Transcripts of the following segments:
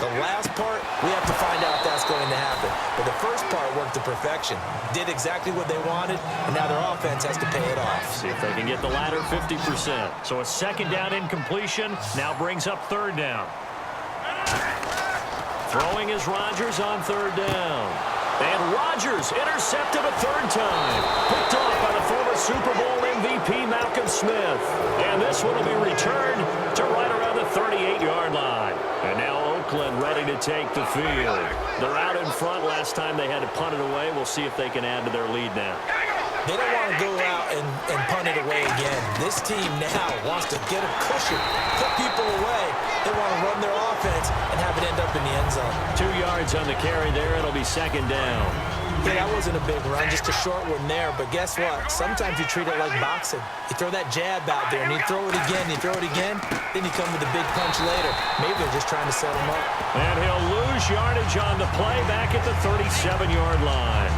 The last part, we have to find out if that's going to happen. But the first part worked to perfection. Did exactly what they wanted, and now their offense has to pay it off. See if they can get the latter 50%. So a second down incompletion now brings up third down. Throwing is Rodgers on third down. And Rodgers intercepted a third time. Picked off by the former Super Bowl MVP Malcolm Smith. And this one will be returned to right around the 38-yard line. And now Oakland ready to take the field. They're out in front. Last time they had to punt it away. We'll see if they can add to their lead now. They don't want to go out and punt it away again. This team now wants to get a cushion, put people away. They want to run their offense and have it end up in the end zone. 2 yards on the carry there. It'll be second down. Yeah, that wasn't a big run, just a short one there. But guess what? Sometimes you treat it like boxing. You throw that jab out there, and you throw it again, you throw it again, then you come with a big punch later. Maybe they're just trying to set him up. And he'll lose yardage on the play back at the 37-yard line.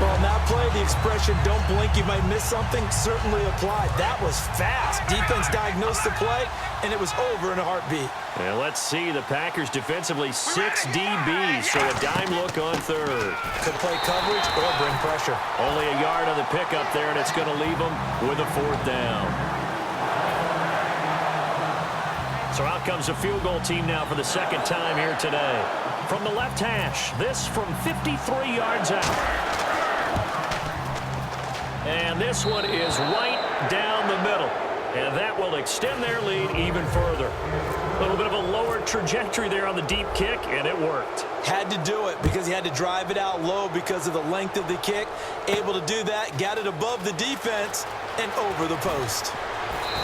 Well, on that play, the expression, don't blink, you might miss something, certainly applied. That was fast. Defense diagnosed the play, and it was over in a heartbeat. And let's see, the Packers defensively 6 DBs, so a dime look on third. Could play coverage or bring pressure. Only a yard on the pickup there, and it's going to leave them with a fourth down. So out comes a field goal team now for the second time here today. From the left hash, this from 53 yards out. And this one is right down the middle. And that will extend their lead even further. A little bit of a lower trajectory there on the deep kick, and it worked. Had to do it because he had to drive it out low because of the length of the kick. Able to do that, got it above the defense and over the post.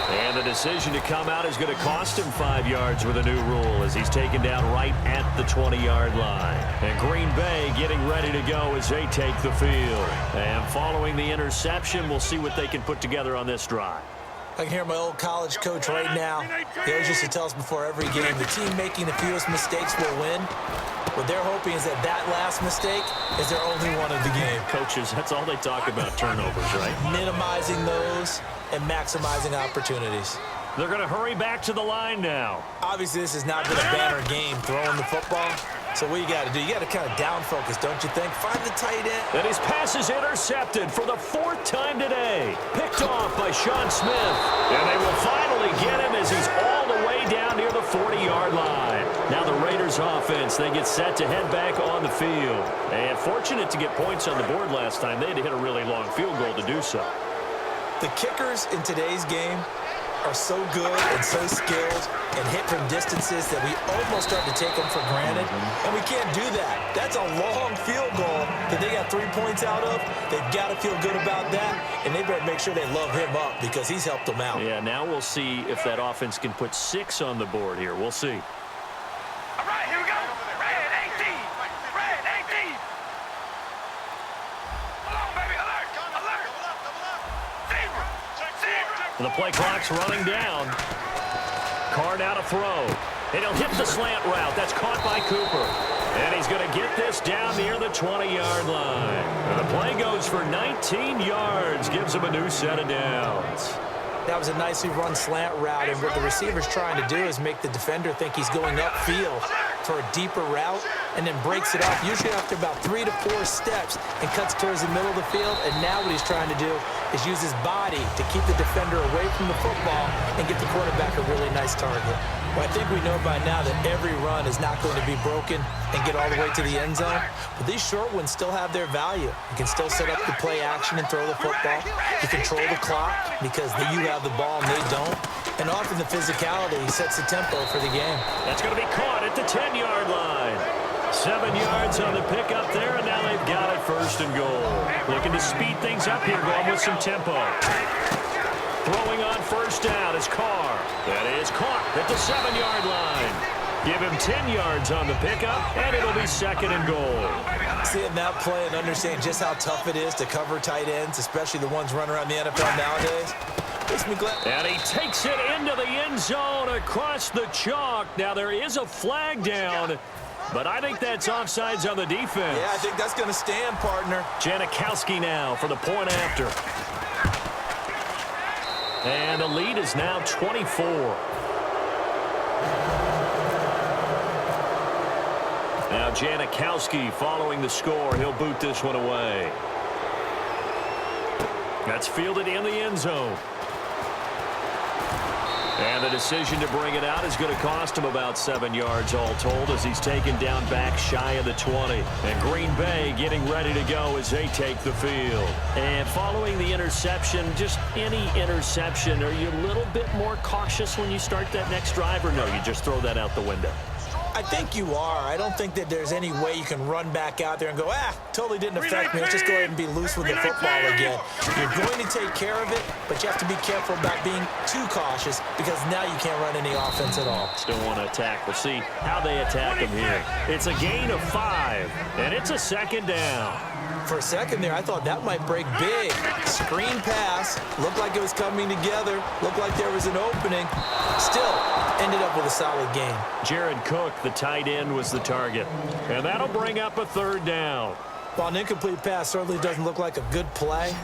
And the decision to come out is going to cost him 5 yards with a new rule as he's taken down right at the 20-yard line. And Green Bay getting ready to go as they take the field. And following the interception, we'll see what they can put together on this drive. I can hear my old college coach right now. He always used to tell us before every game, the team making the fewest mistakes will win. What they're hoping is that that last mistake is their only one of the game. Coaches, that's all they talk about, turnovers, right? Minimizing those and maximizing opportunities. They're going to hurry back to the line now. Obviously, this has not been a banner game throwing the football. So what you got to do, you got to kind of down focus, don't you think? Find the tight end. And his pass is intercepted for the 4th time today. Picked off by Sean Smith. And they will finally get him as he's all the way down near the 40-yard line. Now the Raiders offense, they get set to head back on the field. And fortunate to get points on the board last time. They had to hit a really long field goal to do so. The kickers in today's game are so good and so skilled and hit from distances that we almost start to take them for granted. And we can't do that. That's a long field goal that they got 3 points out of. They've got to feel good about that, and they better make sure they love him up because he's helped them out. Yeah, now we'll see if that offense can put 6 on the board here. We'll see. All right, here we go. Red 18. Red 18. Come on, baby. Alert. Alert. Zebra. Zebra. The play clock's running down. Card out a throw. And he'll hit the slant route. That's caught by Cooper. And he's going to get this down near the 20-yard line. And the play goes for 19 yards. Gives him a new set of downs. That was a nicely run slant route, and what the receiver's trying to do is make the defender think he's going upfield for a deeper route, and then breaks it off, usually after about 3 to 4 steps, and cuts towards the middle of the field. And now what he's trying to do is use his body to keep the defender away from the football and get the quarterback a really nice target. Well, I think we know by now that every run is not going to be broken and get all the way to the end zone, but these short ones still have their value. You can still set up the play action and throw the football. You control the clock because you have the ball and they don't. And often the physicality sets the tempo for the game. That's going to be caught at the 10-yard line. 7 yards on the pickup there, and now they've got it 1st and goal. Looking to speed things up here, going with some tempo. Throwing on 1st down is Carr. That is caught at the 7-yard line. Give him 10 yards on the pickup, and it'll be 2nd and goal. Seeing that play and understanding just how tough it is to cover tight ends, especially the ones running around the NFL nowadays, makes me glad. And he takes it into the end zone across the chalk. Now there is a flag down, but I think that's offsides on the defense. Yeah, I think that's going to stand, partner. Janikowski now for the point after. And the lead is now 24. Now Janikowski following the score. He'll boot this one away. That's fielded in the end zone. And the decision to bring it out is going to cost him about 7 yards all told as he's taken down back shy of the 20. And Green Bay getting ready to go as they take the field. And following the interception, just any interception, are you a little bit more cautious when you start that next drive, or no, you just throw that out the window? I think you are. I don't think that there's any way you can run back out there and go, totally didn't affect me. Let's just go ahead and be loose with the football again. You're going to take care of it, but you have to be careful about being too cautious because now you can't run any offense at all. Still want to attack. We'll see how they attack him here. It's a gain of 5, and it's a second down. For a second there, I thought that might break big. Screen pass. Looked like it was coming together. Looked like there was an opening. Still ended up with a solid gain. Jared Cook, the tight end, was the target. And that'll bring up a third down. While an incomplete pass certainly doesn't look like a good play,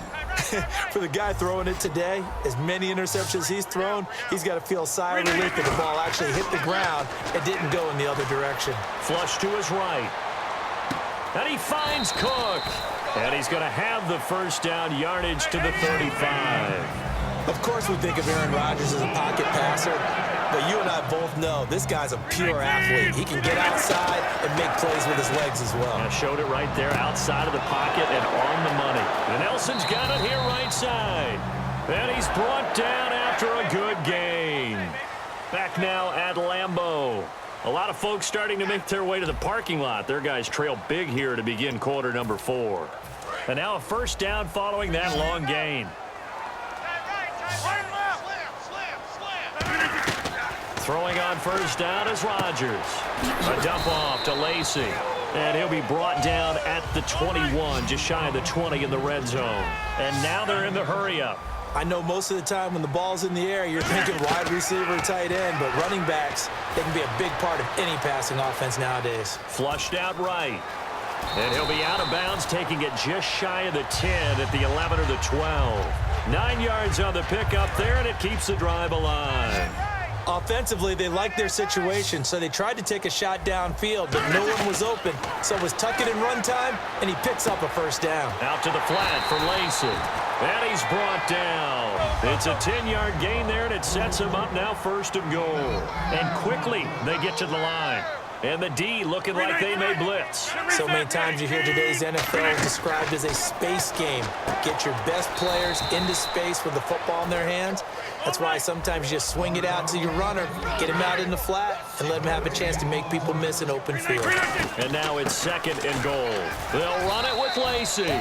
for the guy throwing it today, as many interceptions he's thrown, he's got to feel a sigh of relief that the ball actually hit the ground and didn't go in the other direction. Flush to his right. And he finds Cook. And he's going to have the first down, yardage to the 35. Of course we think of Aaron Rodgers as a pocket passer, but you and I both know this guy's a pure athlete. He can get outside and make plays with his legs as well. I showed it right there outside of the pocket and on the money. And Nelson's got it here right side. And he's brought down after a good gain. Back now at Lambeau. A lot of folks starting to make their way to the parking lot. Their guys trail big here to begin quarter number 4. And now a first down following that long gain. Throwing on first down is Rodgers. A dump off to Lacy. And he'll be brought down at the 21, just shy of the 20 in the red zone. And now they're in the hurry-up. I know most of the time when the ball's in the air, you're thinking wide receiver, tight end, but running backs, they can be a big part of any passing offense nowadays. Flushed out right. And he'll be out of bounds, taking it just shy of the 10 at the 11 or the 12. 9 yards on the pickup there, and it keeps the drive alive. Offensively, they liked their situation, so they tried to take a shot downfield, but no one was open. So it was tuck it in run time, and he picks up a first down. Out to the flat for Lacy. And he's brought down. It's a 10-yard gain there, and it sets him up now first and goal. And quickly, they get to the line. And the D looking like they may blitz. So many times you hear today's NFL described as a space game. Get your best players into space with the football in their hands. That's why sometimes you just swing it out to your runner, get him out in the flat, and let him have a chance to make people miss an open field. And now it's second and goal. They'll run it with Lacy.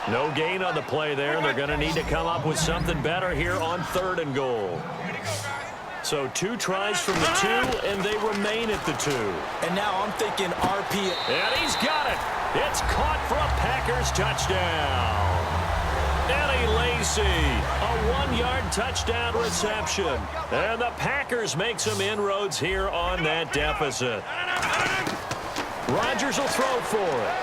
No gain on the play there. They're going to need to come up with something better here on third and goal. So 2 tries from the 2, and they remain at the 2. And now I'm thinking RP. And he's got it. It's caught for a Packers touchdown. Eddie Lacy, a 1-yard touchdown reception. And the Packers make some inroads here on that deficit. Rodgers will throw for it.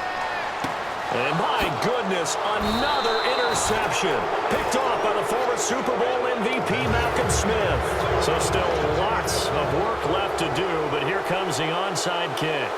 And my goodness, another interception. Picked off by the former Super Bowl MVP Malcolm Smith. So still lots of work left to do, but here comes the onside kick.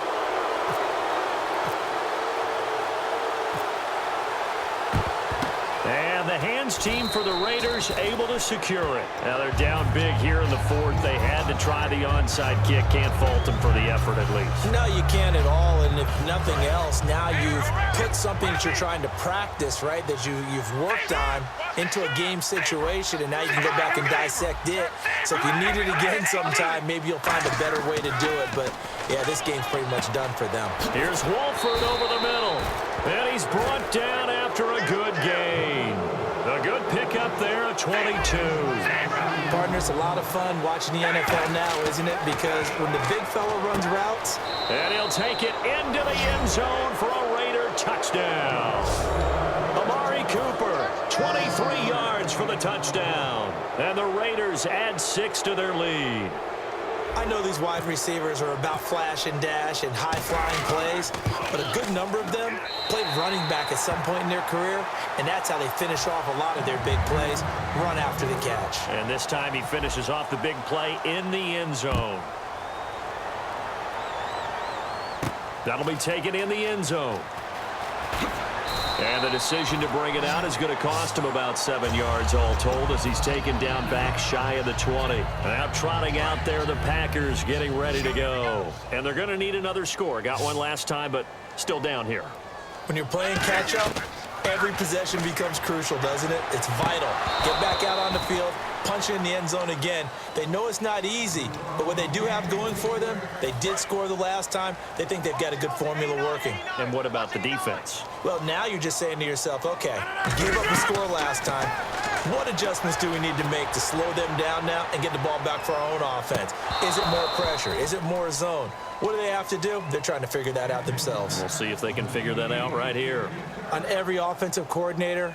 And the hands team for the Raiders able to secure it. Now they're down big here in the 4th. They had to try the onside kick. Can't fault them for the effort at least. No, you can't at all. And if nothing else, now you've put something that you're trying to practice, right, that you've worked on into a game situation, and now you can go back and dissect it. So if you need it again sometime, maybe you'll find a better way to do it. But, yeah, this game's pretty much done for them. Here's Wolford over the middle. And he's brought down after a good gain. A good pickup there, a 22. Partner, it's a lot of fun watching the NFL now, isn't it? Because when the big fella runs routes. And he'll take it into the end zone for a Raider touchdown. Amari Cooper, 23 yards for the touchdown. And the Raiders add 6 to their lead. I know these wide receivers are about flash and dash and high-flying plays, but a good number of them played running back at some point in their career, and that's how they finish off a lot of their big plays, run after the catch. And this time he finishes off the big play in the end zone. That'll be taken in the end zone. And the decision to bring it out is going to cost him about 7 yards all told as he's taken down back shy of the 20. Now trotting out there, the Packers getting ready to go. And they're going to need another score. Got one last time, but still down here. When you're playing catch-up, every possession becomes crucial, doesn't it? It's vital. Get back out on the field, punch it in the end zone again. They know it's not easy, but what they do have going for them, they did score the last time. They think they've got a good formula working. And what about the defense? Well, now you're just saying to yourself, okay, we gave up the score last time. What adjustments do we need to make to slow them down now and get the ball back for our own offense? Is it more pressure? Is it more zone? What do they have to do? They're trying to figure that out themselves. We'll see if they can figure that out right here. On every offensive coordinator,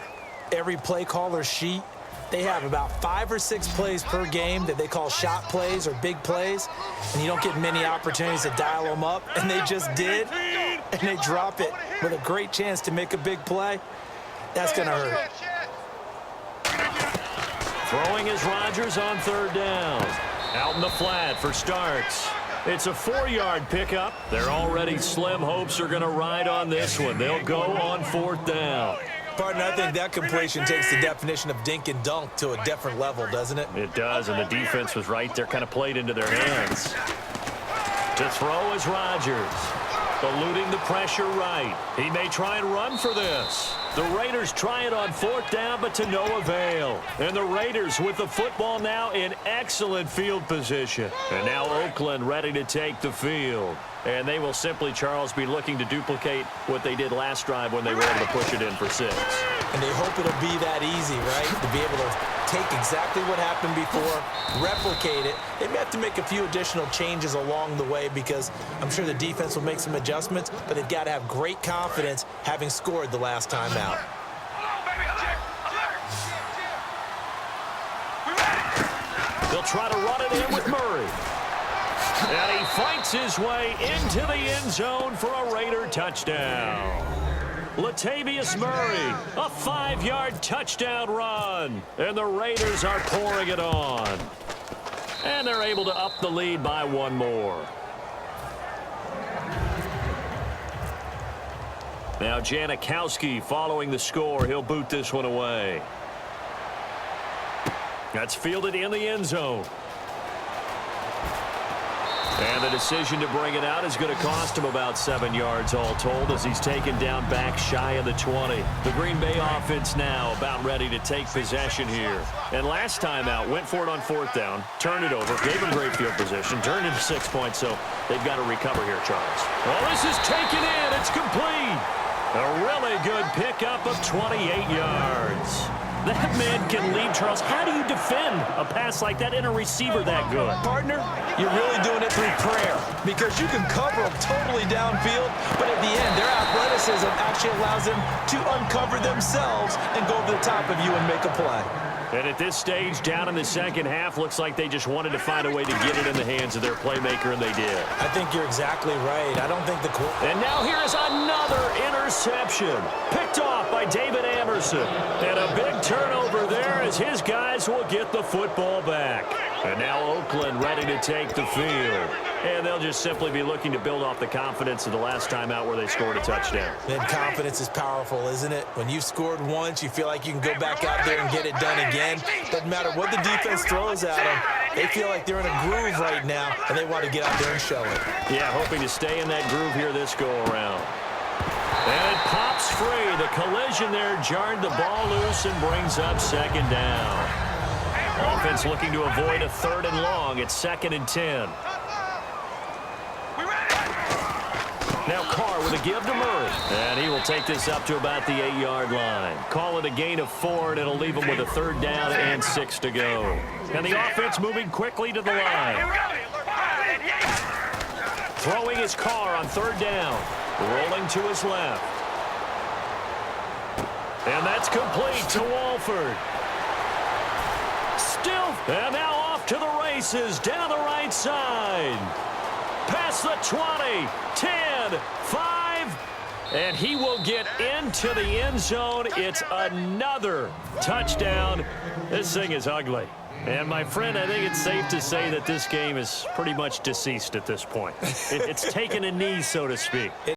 every play caller sheet, they have about 5 or 6 plays per game that they call shot plays or big plays, and you don't get many opportunities to dial them up, and they just did, and they drop it with a great chance to make a big play. That's going to hurt. Throwing is Rodgers on third down. Out in the flat for Starks. It's a 4-yard pickup. Their already slim hopes are going to ride on this one. They'll go on fourth down. Partner, I think that completion takes the definition of dink and dunk to a different level, doesn't it? It does, and the defense was right there, kind of played into their hands. To throw is Rodgers. Eluding the pressure right. He may try and run for this. The Raiders try it on fourth down, but to no avail. And the Raiders with the football now in excellent field position. And now Oakland ready to take the field. And they will simply, Charles, be looking to duplicate what they did last drive when they were able to push it in for 6. And they hope it'll be that easy, right? To be able to take exactly what happened before, replicate it. They may have to make a few additional changes along the way because I'm sure the defense will make some adjustments, but they've got to have great confidence having scored the last time out. They'll try to run it in with Murray. And he fights his way into the end zone for a Raider touchdown. Latavius Murray, a 5-yard touchdown run. And the Raiders are pouring it on. And they're able to up the lead by 1 more. Now Janikowski following the score. He'll boot this one away. That's fielded in the end zone. And the decision to bring it out is going to cost him about 7 yards all told as he's taken down back shy of the 20. The Green Bay offense now about ready to take possession here. And last time out, went for it on fourth down, turned it over, gave him great field position, turned into 6 points, so they've got to recover here, Charles. Well, this is taken in. It's complete. A really good pickup of 28 yards. That man can lead, Charles. How do you defend a pass like that in a receiver that good? Partner, you're really doing it through prayer because you can cover them totally downfield, but at the end, their athleticism actually allows them to uncover themselves and go over the top of you and make a play. And at this stage, down in the second half, looks like they just wanted to find a way to get it in the hands of their playmaker, and they did. I think you're exactly right. I don't think the... And now here is another interception. Picked off by David Anderson. And a big turnover there as his guys will get the football back. And now Oakland ready to take the field. And they'll just simply be looking to build off the confidence of the last time out where they scored a touchdown. Then confidence is powerful, isn't it? When you've scored once, you feel like you can go back out there and get it done again. Doesn't matter what the defense throws at them. They feel like they're in a groove right now, and they want to get out there and show it. Yeah, hoping to stay in that groove here this go-around. And it pops free. The collision there jarred the ball loose and brings up second down. Offense looking to avoid a 3rd and long. It's 2nd and 10. Now Carr with a give to Murray. And he will take this up to about the 8-yard line. Call it a gain of 4, and it'll leave him with a 3rd down and 6 to go. And the offense moving quickly to the line. Throwing his Carr on 3rd down. Rolling to his left. And that's complete to Walford. Still, and now off to the races down the right side. Past the 20, 10, 5, and he will get into the end zone. It's another touchdown. This thing is ugly. And, my friend, I think it's safe to say that this game is pretty much deceased at this point. It's taken a knee, so to speak.